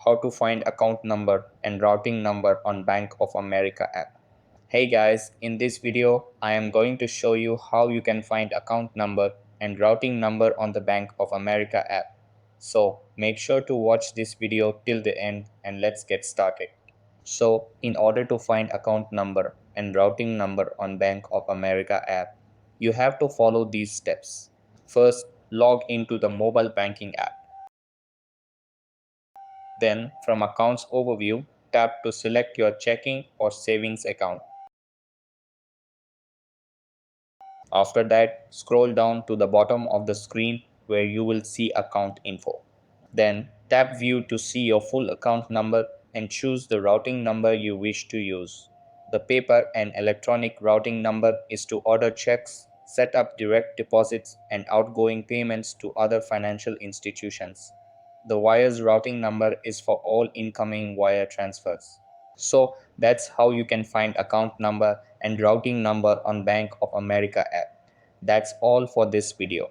how to find account number and routing number on Bank of America app. Hey guys, in this video, I am going to show you how you can find account number and routing number on the Bank of America app. So make sure to watch this video till the end and let's get started. So in order to find account number and routing number on Bank of America app, you have to follow these steps. First, log into the mobile banking app. Then, from Accounts Overview, tap to select your checking or savings account. After that, scroll down to the bottom of the screen where you will see account info. Then, tap View to see your full account number and choose the routing number you wish to use. The paper and electronic routing number is to order checks, set up direct deposits, and outgoing payments to other financial institutions. The wire's routing number is for all incoming wire transfers. So that's how you can find account number and routing number on Bank of America app. That's all for this video.